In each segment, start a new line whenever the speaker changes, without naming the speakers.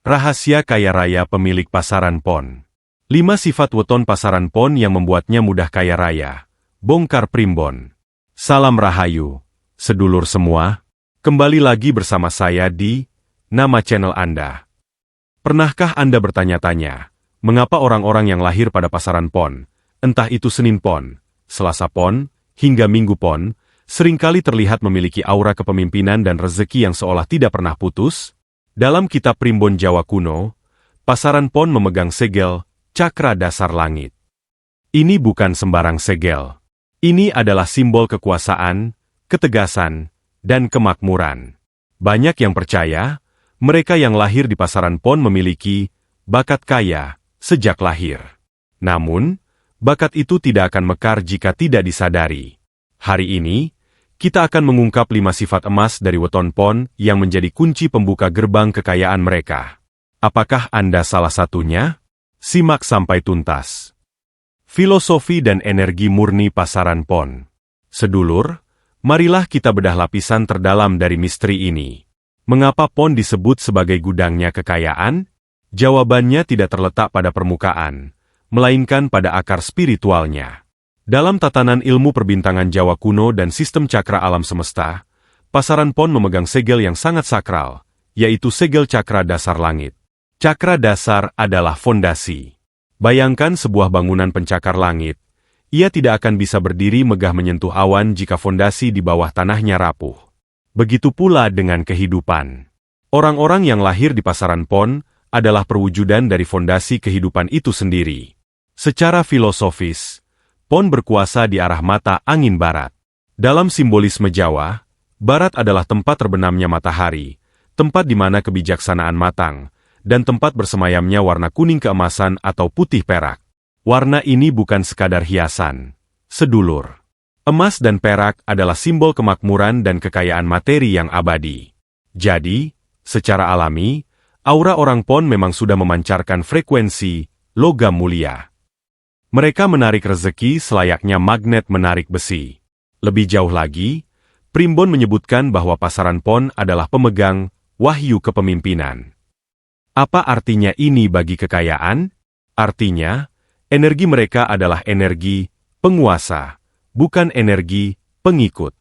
Rahasia kaya raya pemilik pasaran pon. 5 sifat weton pasaran pon yang membuatnya mudah kaya raya. Bongkar Primbon. Salam Rahayu, sedulur semua. Kembali lagi bersama saya di nama channel Anda. Pernahkah Anda bertanya-tanya, mengapa orang-orang yang lahir pada pasaran pon, entah itu Senin pon, Selasa pon, hingga Minggu pon, seringkali terlihat memiliki aura kepemimpinan dan rezeki yang seolah tidak pernah putus? Dalam kitab Primbon Jawa kuno, pasaran pon memegang segel cakra dasar langit. Ini bukan sembarang segel. Ini adalah simbol kekuasaan, ketegasan, dan kemakmuran. Banyak yang percaya, mereka yang lahir di pasaran pon memiliki bakat kaya sejak lahir. Namun, bakat itu tidak akan mekar jika tidak disadari. Hari ini, kita akan mengungkap 5 sifat emas dari weton pon yang menjadi kunci pembuka gerbang kekayaan mereka. Apakah Anda salah satunya? Simak sampai tuntas. Filosofi dan energi murni pasaran pon. Sedulur, marilah kita bedah lapisan terdalam dari misteri ini. Mengapa pon disebut sebagai gudangnya kekayaan? Jawabannya tidak terletak pada permukaan, melainkan pada akar spiritualnya. Dalam tatanan ilmu perbintangan Jawa kuno dan sistem cakra alam semesta, pasaran pon memegang segel yang sangat sakral, yaitu segel cakra dasar langit. Cakra dasar adalah fondasi. Bayangkan sebuah bangunan pencakar langit. Ia tidak akan bisa berdiri megah menyentuh awan jika fondasi di bawah tanahnya rapuh. Begitu pula dengan kehidupan. Orang-orang yang lahir di pasaran pon adalah perwujudan dari fondasi kehidupan itu sendiri. Secara filosofis, pon berkuasa di arah mata angin barat. Dalam simbolisme Jawa, barat adalah tempat terbenamnya matahari, tempat di mana kebijaksanaan matang, dan tempat bersemayamnya warna kuning keemasan atau putih perak. Warna ini bukan sekadar hiasan, sedulur. Emas dan perak adalah simbol kemakmuran dan kekayaan materi yang abadi. Jadi, secara alami, aura orang pon memang sudah memancarkan frekuensi logam mulia. Mereka menarik rezeki selayaknya magnet menarik besi. Lebih jauh lagi, Primbon menyebutkan bahwa pasaran pon adalah pemegang wahyu kepemimpinan. Apa artinya ini bagi kekayaan? Artinya, energi mereka adalah energi penguasa, bukan energi pengikut.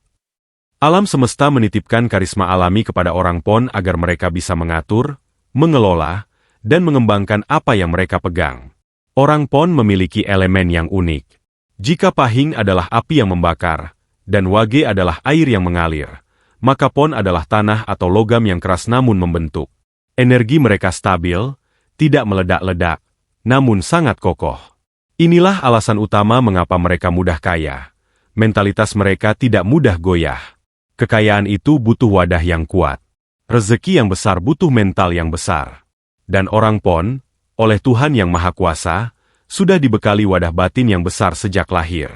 Alam semesta menitipkan karisma alami kepada orang pon agar mereka bisa mengatur, mengelola, dan mengembangkan apa yang mereka pegang. Orang pon memiliki elemen yang unik. Jika pahing adalah api yang membakar, dan wage adalah air yang mengalir, maka pon adalah tanah atau logam yang keras namun membentuk. Energi mereka stabil, tidak meledak-ledak, namun sangat kokoh. Inilah alasan utama mengapa mereka mudah kaya. Mentalitas mereka tidak mudah goyah. Kekayaan itu butuh wadah yang kuat. Rezeki yang besar butuh mental yang besar. Dan orang pon, oleh Tuhan Yang Maha Kuasa, sudah dibekali wadah batin yang besar sejak lahir.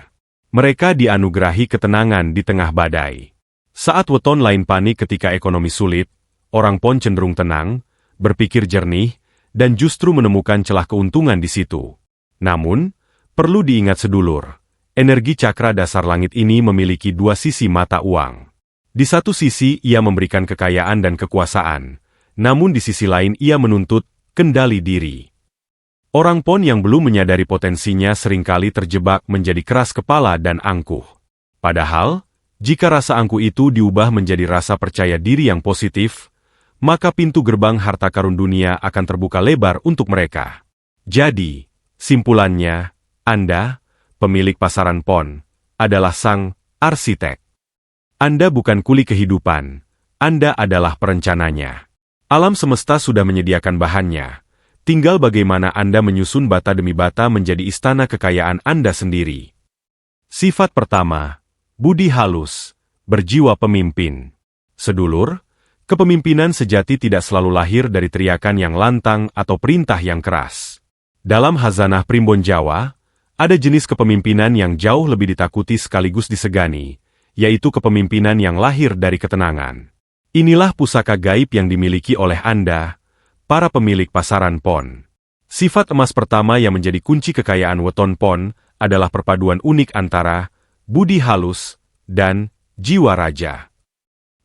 Mereka dianugerahi ketenangan di tengah badai. Saat weton lain panik ketika ekonomi sulit, orang pon cenderung tenang, berpikir jernih, dan justru menemukan celah keuntungan di situ. Namun, perlu diingat sedulur, energi cakra dasar langit ini memiliki 2 sisi mata uang. Di satu sisi ia memberikan kekayaan dan kekuasaan, namun di sisi lain ia menuntut kendali diri. Orang pon yang belum menyadari potensinya seringkali terjebak menjadi keras kepala dan angkuh. Padahal, jika rasa angkuh itu diubah menjadi rasa percaya diri yang positif, maka pintu gerbang harta karun dunia akan terbuka lebar untuk mereka. Jadi, simpulannya, Anda, pemilik pasaran pon, adalah sang arsitek. Anda bukan kuli kehidupan, Anda adalah perencananya. Alam semesta sudah menyediakan bahannya. Tinggal bagaimana Anda menyusun bata demi bata menjadi istana kekayaan Anda sendiri. Sifat pertama, budi halus, berjiwa pemimpin. Sedulur, kepemimpinan sejati tidak selalu lahir dari teriakan yang lantang atau perintah yang keras. Dalam Khazanah Primbon Jawa, ada jenis kepemimpinan yang jauh lebih ditakuti sekaligus disegani, yaitu kepemimpinan yang lahir dari ketenangan. Inilah pusaka gaib yang dimiliki oleh Anda, para pemilik pasaran pon. Sifat emas pertama yang menjadi kunci kekayaan weton pon adalah perpaduan unik antara budi halus dan jiwa raja.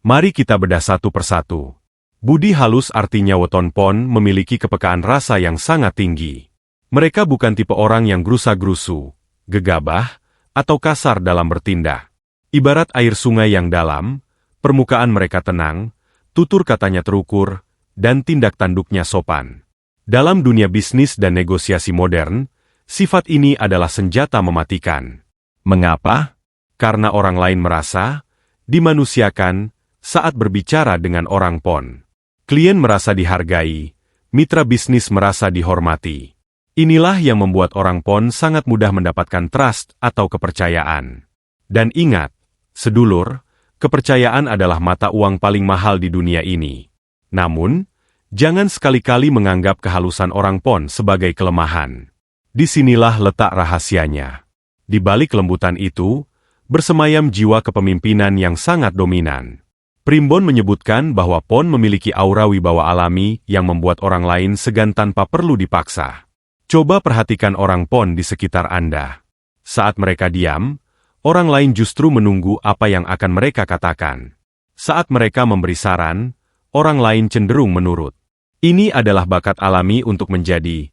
Mari kita bedah satu persatu. Budi halus artinya weton pon memiliki kepekaan rasa yang sangat tinggi. Mereka bukan tipe orang yang gerusa-gerusu, gegabah, atau kasar dalam bertindak. Ibarat air sungai yang dalam, permukaan mereka tenang, tutur katanya terukur, dan tindak tanduknya sopan. Dalam dunia bisnis dan negosiasi modern, sifat ini adalah senjata mematikan. Mengapa? Karena orang lain merasa dimanusiakan saat berbicara dengan orang pon. Klien merasa dihargai, mitra bisnis merasa dihormati. Inilah yang membuat orang pon sangat mudah mendapatkan trust atau kepercayaan. Dan ingat, sedulur, kepercayaan adalah mata uang paling mahal di dunia ini. Namun, jangan sekali-kali menganggap kehalusan orang pon sebagai kelemahan. Disinilah letak rahasianya. Di balik kelembutan itu, bersemayam jiwa kepemimpinan yang sangat dominan. Primbon menyebutkan bahwa pon memiliki aura wibawa alami yang membuat orang lain segan tanpa perlu dipaksa. Coba perhatikan orang pon di sekitar Anda. Saat mereka diam, orang lain justru menunggu apa yang akan mereka katakan. Saat mereka memberi saran, orang lain cenderung menurut. Ini adalah bakat alami untuk menjadi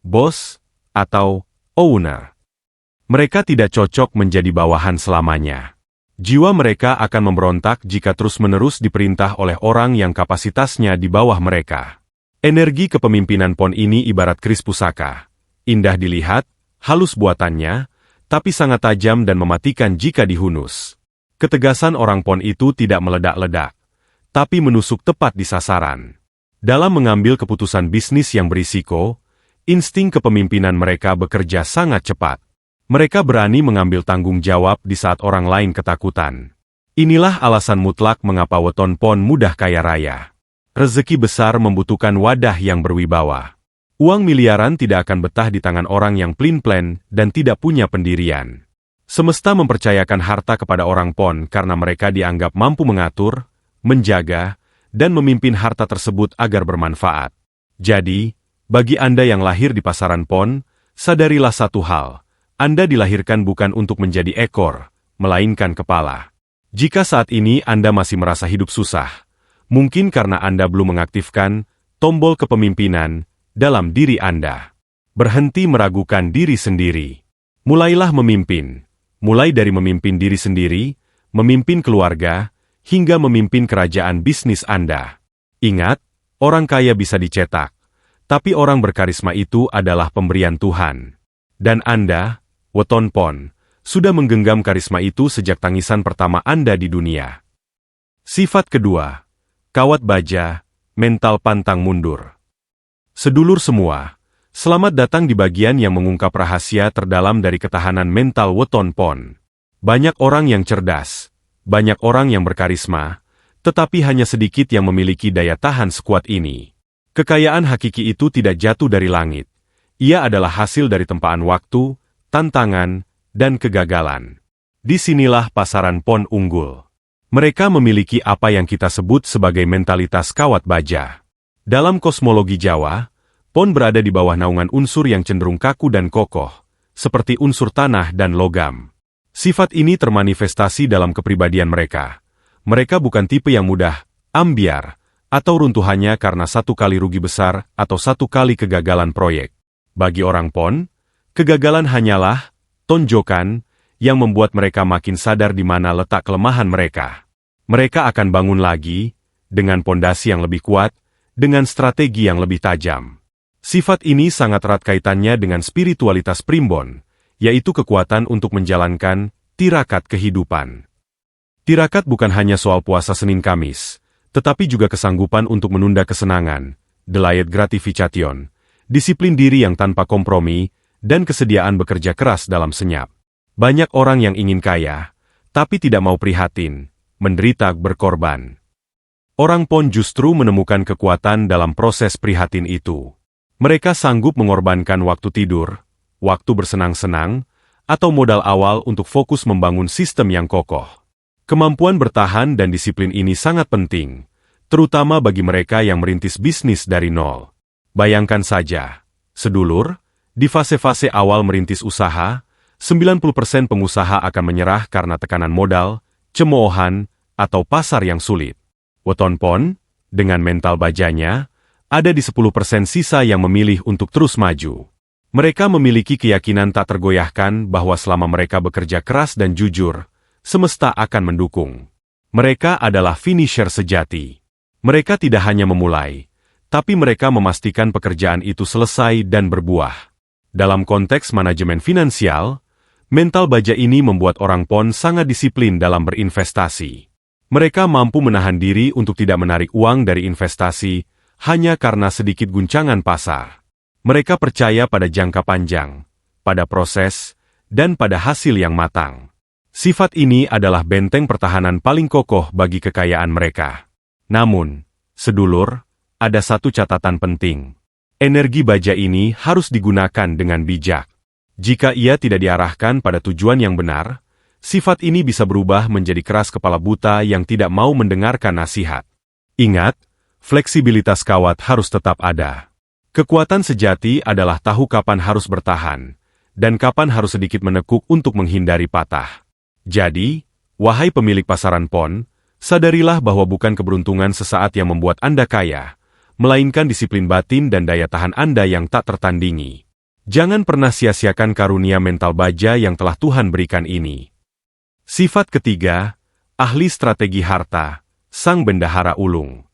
bos atau owner. Mereka tidak cocok menjadi bawahan selamanya. Jiwa mereka akan memberontak jika terus-menerus diperintah oleh orang yang kapasitasnya di bawah mereka. Energi kepemimpinan pon ini ibarat keris pusaka. Indah dilihat, halus buatannya, tapi sangat tajam dan mematikan jika dihunus. Ketegasan orang pon itu tidak meledak-ledak, tapi menusuk tepat di sasaran. Dalam mengambil keputusan bisnis yang berisiko, insting kepemimpinan mereka bekerja sangat cepat. Mereka berani mengambil tanggung jawab di saat orang lain ketakutan. Inilah alasan mutlak mengapa weton pon mudah kaya raya. Rezeki besar membutuhkan wadah yang berwibawa. Uang miliaran tidak akan betah di tangan orang yang plin-plan dan tidak punya pendirian. Semesta mempercayakan harta kepada orang pon karena mereka dianggap mampu mengatur, menjaga, dan memimpin harta tersebut agar bermanfaat. Jadi, bagi Anda yang lahir di pasaran pon, sadarilah satu hal. Anda dilahirkan bukan untuk menjadi ekor, melainkan kepala. Jika saat ini Anda masih merasa hidup susah, mungkin karena Anda belum mengaktifkan tombol kepemimpinan dalam diri Anda. Berhenti meragukan diri sendiri. Mulailah memimpin. Mulai dari memimpin diri sendiri, memimpin keluarga, hingga memimpin kerajaan bisnis Anda. Ingat, orang kaya bisa dicetak, tapi orang berkarisma itu adalah pemberian Tuhan. Dan Anda, weton pon, sudah menggenggam karisma itu sejak tangisan pertama Anda di dunia. Sifat kedua, kawat baja, mental pantang mundur. Sedulur semua, selamat datang di bagian yang mengungkap rahasia terdalam dari ketahanan mental weton pon. Banyak orang yang cerdas, banyak orang yang berkarisma, tetapi hanya sedikit yang memiliki daya tahan sekuat ini. Kekayaan hakiki itu tidak jatuh dari langit. Ia adalah hasil dari tempaan waktu, tantangan, dan kegagalan. Disinilah pasaran pon unggul. Mereka memiliki apa yang kita sebut sebagai mentalitas kawat baja. Dalam kosmologi Jawa, pon berada di bawah naungan unsur yang cenderung kaku dan kokoh, seperti unsur tanah dan logam. Sifat ini termanifestasi dalam kepribadian mereka. Mereka bukan tipe yang mudah ambyar, atau runtuhannya karena satu kali rugi besar atau satu kali kegagalan proyek. Bagi orang pon, kegagalan hanyalah tonjokan yang membuat mereka makin sadar di mana letak kelemahan mereka. Mereka akan bangun lagi, dengan pondasi yang lebih kuat, dengan strategi yang lebih tajam. Sifat ini sangat erat kaitannya dengan spiritualitas primbon, yaitu kekuatan untuk menjalankan tirakat kehidupan. Tirakat bukan hanya soal puasa Senin Kamis, tetapi juga kesanggupan untuk menunda kesenangan, delayed gratification, disiplin diri yang tanpa kompromi, dan kesediaan bekerja keras dalam senyap. Banyak orang yang ingin kaya, tapi tidak mau prihatin, menderita berkorban. Orang pon justru menemukan kekuatan dalam proses prihatin itu. Mereka sanggup mengorbankan waktu tidur, waktu bersenang-senang, atau modal awal untuk fokus membangun sistem yang kokoh. Kemampuan bertahan dan disiplin ini sangat penting, terutama bagi mereka yang merintis bisnis dari nol. Bayangkan saja, sedulur, di fase-fase awal merintis usaha, 90% pengusaha akan menyerah karena tekanan modal, cemoohan, atau pasar yang sulit. Weton pon, Dengan mental bajanya, ada di 10% sisa yang memilih untuk terus maju. Mereka memiliki keyakinan tak tergoyahkan bahwa selama mereka bekerja keras dan jujur, semesta akan mendukung. Mereka adalah finisher sejati. Mereka tidak hanya memulai, tapi mereka memastikan pekerjaan itu selesai dan berbuah. Dalam konteks manajemen finansial, mental baja ini membuat orang PON sangat disiplin dalam berinvestasi. Mereka mampu menahan diri untuk tidak menarik uang dari investasi hanya karena sedikit guncangan pasar. Mereka percaya pada jangka panjang, pada proses, dan pada hasil yang matang. Sifat ini adalah benteng pertahanan paling kokoh bagi kekayaan mereka. Namun, sedulur, ada satu catatan penting. Energi baja ini harus digunakan dengan bijak. Jika ia tidak diarahkan pada tujuan yang benar, sifat ini bisa berubah menjadi keras kepala buta yang tidak mau mendengarkan nasihat. Ingat, fleksibilitas kawat harus tetap ada. Kekuatan sejati adalah tahu kapan harus bertahan, dan kapan harus sedikit menekuk untuk menghindari patah. Jadi, wahai pemilik pasaran PON, sadarilah bahwa bukan keberuntungan sesaat yang membuat Anda kaya, melainkan disiplin batin dan daya tahan Anda yang tak tertandingi. Jangan pernah sia-siakan karunia mental baja yang telah Tuhan berikan ini. Sifat ketiga, ahli strategi harta, sang bendahara ulung.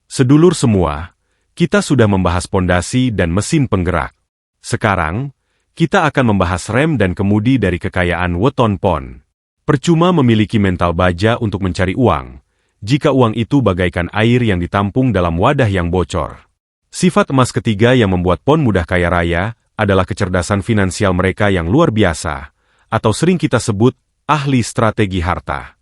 Sedulur semua, kita sudah membahas pondasi dan mesin penggerak. Sekarang, kita akan membahas rem dan kemudi dari kekayaan weton PON. Percuma memiliki mental baja untuk mencari uang, jika uang itu bagaikan air yang ditampung dalam wadah yang bocor. Sifat emas ketiga yang membuat PON mudah kaya raya adalah kecerdasan finansial mereka yang luar biasa, atau sering kita sebut ahli strategi harta.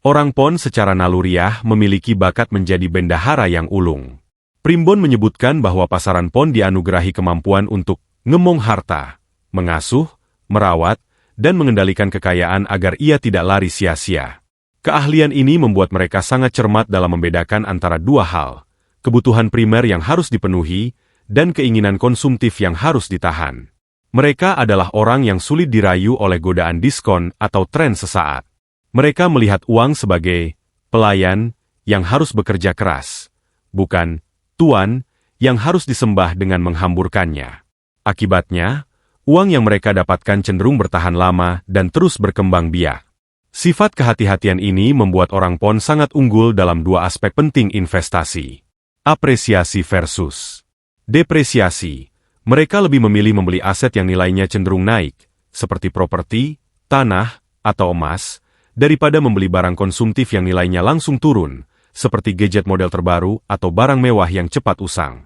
Orang PON secara naluriah memiliki bakat menjadi bendahara yang ulung. Primbon menyebutkan bahwa pasaran PON dianugerahi kemampuan untuk ngemong harta, mengasuh, merawat, dan mengendalikan kekayaan agar ia tidak lari sia-sia. Keahlian ini membuat mereka sangat cermat dalam membedakan antara dua hal, kebutuhan primer yang harus dipenuhi, dan keinginan konsumtif yang harus ditahan. Mereka adalah orang yang sulit dirayu oleh godaan diskon atau tren sesaat. Mereka melihat uang sebagai pelayan yang harus bekerja keras, bukan tuan yang harus disembah dengan menghamburkannya. Akibatnya, uang yang mereka dapatkan cenderung bertahan lama dan terus berkembang biak. Sifat kehati-hatian ini membuat orang PON sangat unggul dalam dua aspek penting investasi. Apresiasi versus depresiasi. Mereka lebih memilih membeli aset yang nilainya cenderung naik, seperti properti, tanah, atau emas, daripada membeli barang konsumtif yang nilainya langsung turun, seperti gadget model terbaru atau barang mewah yang cepat usang.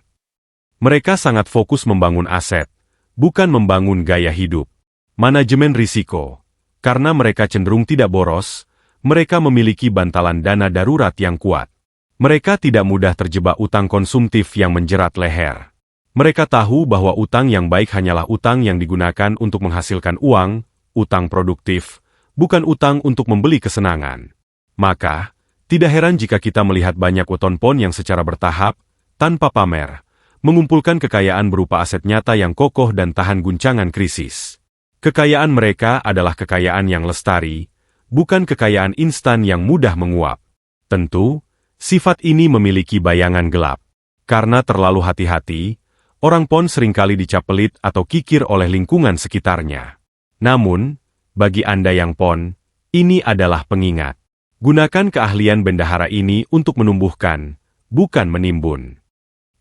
Mereka sangat fokus membangun aset, bukan membangun gaya hidup. Manajemen risiko. Karena mereka cenderung tidak boros, mereka memiliki bantalan dana darurat yang kuat. Mereka tidak mudah terjebak utang konsumtif yang menjerat leher. Mereka tahu bahwa utang yang baik hanyalah utang yang digunakan untuk menghasilkan uang, utang produktif, bukan utang untuk membeli kesenangan. Maka, tidak heran jika kita melihat banyak weton PON yang secara bertahap, tanpa pamer, mengumpulkan kekayaan berupa aset nyata yang kokoh dan tahan guncangan krisis. Kekayaan mereka adalah kekayaan yang lestari, bukan kekayaan instan yang mudah menguap. Tentu, sifat ini memiliki bayangan gelap. Karena terlalu hati-hati, orang PON seringkali dicap pelit atau kikir oleh lingkungan sekitarnya. Namun, bagi Anda yang PON, ini adalah pengingat. Gunakan keahlian bendahara ini untuk menumbuhkan, bukan menimbun.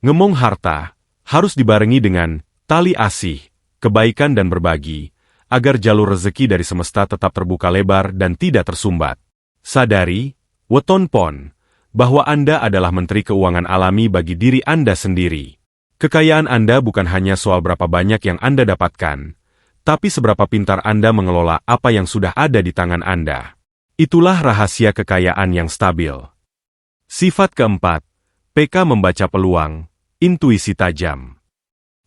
Ngemong harta harus dibarengi dengan tali asih, kebaikan dan berbagi, agar jalur rezeki dari semesta tetap terbuka lebar dan tidak tersumbat. Sadari, weton PON, bahwa Anda adalah menteri keuangan alami bagi diri Anda sendiri. Kekayaan Anda bukan hanya soal berapa banyak yang Anda dapatkan, tapi seberapa pintar Anda mengelola apa yang sudah ada di tangan Anda. Itulah rahasia kekayaan yang stabil. Sifat keempat, PK membaca peluang, intuisi tajam.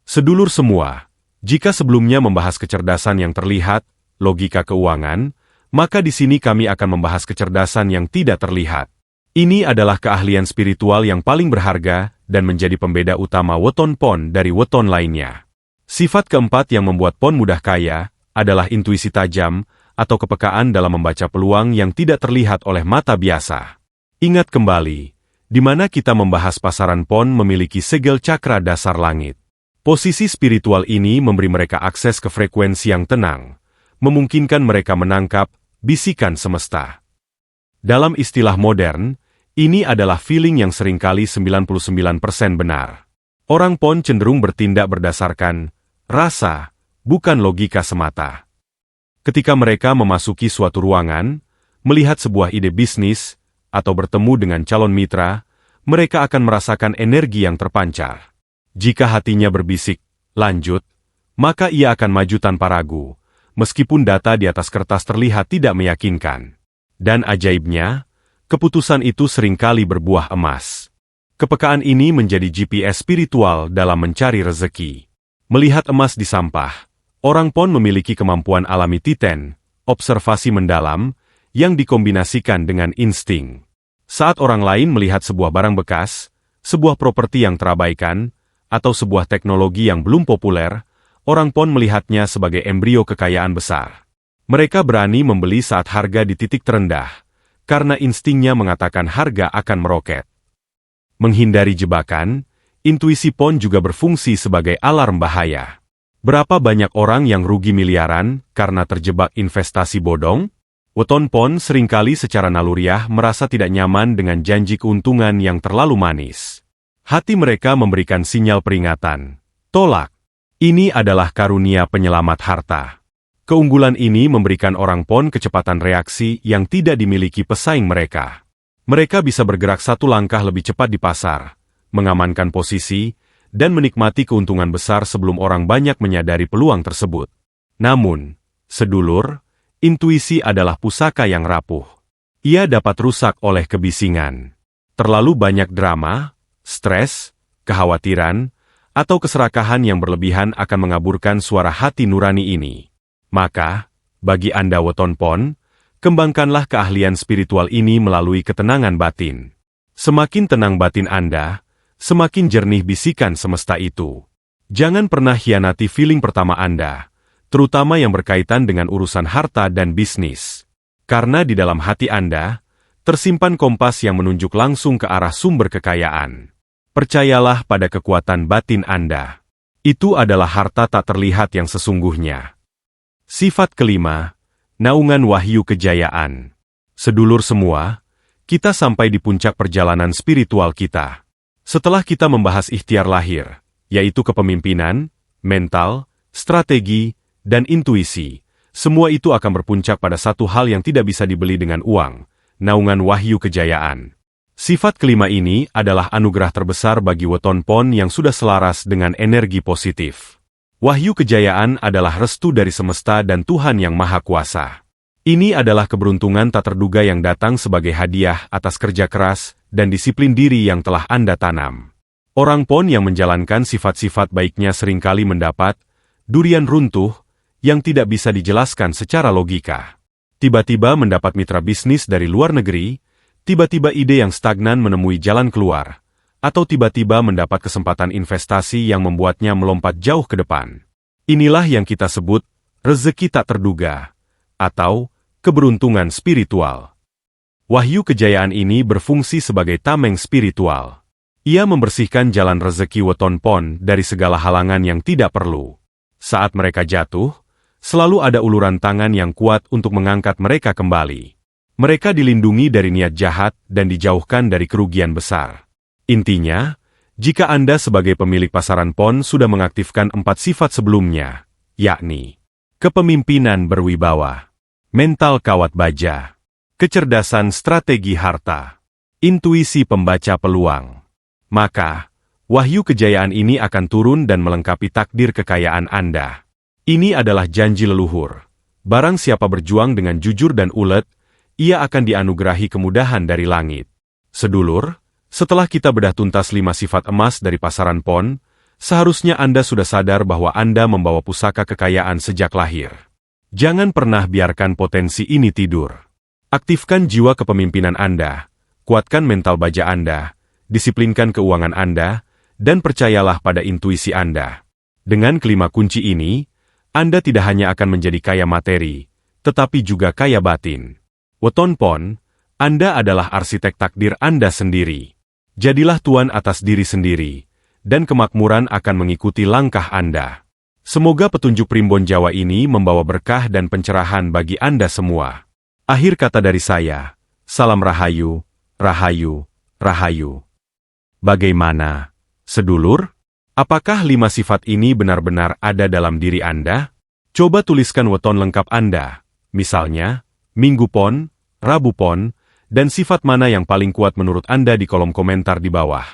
Sedulur semua, jika sebelumnya membahas kecerdasan yang terlihat, logika keuangan, maka di sini kami akan membahas kecerdasan yang tidak terlihat. Ini adalah keahlian spiritual yang paling berharga dan menjadi pembeda utama weton PON dari weton lainnya. Sifat keempat yang membuat PON mudah kaya adalah intuisi tajam atau kepekaan dalam membaca peluang yang tidak terlihat oleh mata biasa. Ingat kembali, di mana kita membahas pasaran PON memiliki segel cakra dasar langit. Posisi spiritual ini memberi mereka akses ke frekuensi yang tenang, memungkinkan mereka menangkap bisikan semesta. Dalam istilah modern, ini adalah feeling yang seringkali 99% benar. Orang PON cenderung bertindak berdasarkan rasa, bukan logika semata. Ketika mereka memasuki suatu ruangan, melihat sebuah ide bisnis, atau bertemu dengan calon mitra, mereka akan merasakan energi yang terpancar. Jika hatinya berbisik, lanjut, maka ia akan maju tanpa ragu, meskipun data di atas kertas terlihat tidak meyakinkan. Dan ajaibnya, keputusan itu seringkali berbuah emas. Kepekaan ini menjadi GPS spiritual dalam mencari rezeki. Melihat emas di sampah, orang PON memiliki kemampuan alami titen, observasi mendalam, yang dikombinasikan dengan insting. Saat orang lain melihat sebuah barang bekas, sebuah properti yang terabaikan, atau sebuah teknologi yang belum populer, orang PON melihatnya sebagai embrio kekayaan besar. Mereka berani membeli saat harga di titik terendah, karena instingnya mengatakan harga akan meroket. Menghindari jebakan, intuisi PON juga berfungsi sebagai alarm bahaya. Berapa banyak orang yang rugi miliaran karena terjebak investasi bodong? Weton PON seringkali secara naluriah merasa tidak nyaman dengan janji keuntungan yang terlalu manis. Hati mereka memberikan sinyal peringatan. Tolak. Ini adalah karunia penyelamat harta. Keunggulan ini memberikan orang PON kecepatan reaksi yang tidak dimiliki pesaing mereka. Mereka bisa bergerak satu langkah lebih cepat di pasar, mengamankan posisi, dan menikmati keuntungan besar sebelum orang banyak menyadari peluang tersebut. Namun, sedulur, intuisi adalah pusaka yang rapuh. Ia dapat rusak oleh kebisingan. Terlalu banyak drama, stres, kekhawatiran, atau keserakahan yang berlebihan akan mengaburkan suara hati nurani ini. Maka, bagi Anda weton PON, kembangkanlah keahlian spiritual ini melalui ketenangan batin. Semakin tenang batin Anda, semakin jernih bisikan semesta itu. Jangan pernah hianati feeling pertama Anda, terutama yang berkaitan dengan urusan harta dan bisnis. Karena di dalam hati Anda, tersimpan kompas yang menunjuk langsung ke arah sumber kekayaan. Percayalah pada kekuatan batin Anda. Itu adalah harta tak terlihat yang sesungguhnya. Sifat kelima, naungan wahyu kejayaan. Sedulur semua, kita sampai di puncak perjalanan spiritual kita. Setelah kita membahas ikhtiar lahir, yaitu kepemimpinan, mental, strategi, dan intuisi, semua itu akan berpuncak pada satu hal yang tidak bisa dibeli dengan uang, naungan wahyu kejayaan. Sifat kelima ini adalah anugerah terbesar bagi weton PON yang sudah selaras dengan energi positif. Wahyu kejayaan adalah restu dari semesta dan Tuhan yang Maha Kuasa. Ini adalah keberuntungan tak terduga yang datang sebagai hadiah atas kerja keras dan disiplin diri yang telah Anda tanam. Orang PON yang menjalankan sifat-sifat baiknya seringkali mendapat durian runtuh yang tidak bisa dijelaskan secara logika. Tiba-tiba mendapat mitra bisnis dari luar negeri, tiba-tiba ide yang stagnan menemui jalan keluar, atau tiba-tiba mendapat kesempatan investasi yang membuatnya melompat jauh ke depan. Inilah yang kita sebut rezeki tak terduga, atau keberuntungan spiritual. Wahyu kejayaan ini berfungsi sebagai tameng spiritual. Ia membersihkan jalan rezeki weton PON dari segala halangan yang tidak perlu. Saat mereka jatuh, selalu ada uluran tangan yang kuat untuk mengangkat mereka kembali. Mereka dilindungi dari niat jahat dan dijauhkan dari kerugian besar. Intinya, jika Anda sebagai pemilik pasaran PON sudah mengaktifkan 4 sifat sebelumnya, yakni kepemimpinan berwibawa, mental kawat baja, kecerdasan strategi harta, intuisi pembaca peluang, maka wahyu kejayaan ini akan turun dan melengkapi takdir kekayaan Anda. Ini adalah janji leluhur. Barang siapa berjuang dengan jujur dan ulet, ia akan dianugerahi kemudahan dari langit. Sedulur, setelah kita bedah tuntas 5 sifat emas dari pasaran PON, seharusnya Anda sudah sadar bahwa Anda membawa pusaka kekayaan sejak lahir. Jangan pernah biarkan potensi ini tidur. Aktifkan jiwa kepemimpinan Anda, kuatkan mental baja Anda, disiplinkan keuangan Anda, dan percayalah pada intuisi Anda. Dengan kelima kunci ini, Anda tidak hanya akan menjadi kaya materi, tetapi juga kaya batin. Weton PON, Anda adalah arsitek takdir Anda sendiri. Jadilah tuan atas diri sendiri, dan kemakmuran akan mengikuti langkah Anda. Semoga petunjuk Primbon Jawa ini membawa berkah dan pencerahan bagi Anda semua. Akhir kata dari saya, salam rahayu, rahayu, rahayu. Bagaimana, sedulur? Apakah 5 sifat ini benar-benar ada dalam diri Anda? Coba tuliskan weton lengkap Anda, misalnya, Minggu Pon, Rabu Pon, dan sifat mana yang paling kuat menurut Anda di kolom komentar di bawah.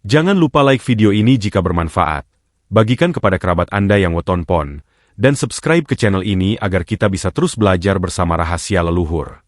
Jangan lupa like video ini jika bermanfaat, bagikan kepada kerabat Anda yang weton pon, dan subscribe ke channel ini agar kita bisa terus belajar bersama rahasia leluhur.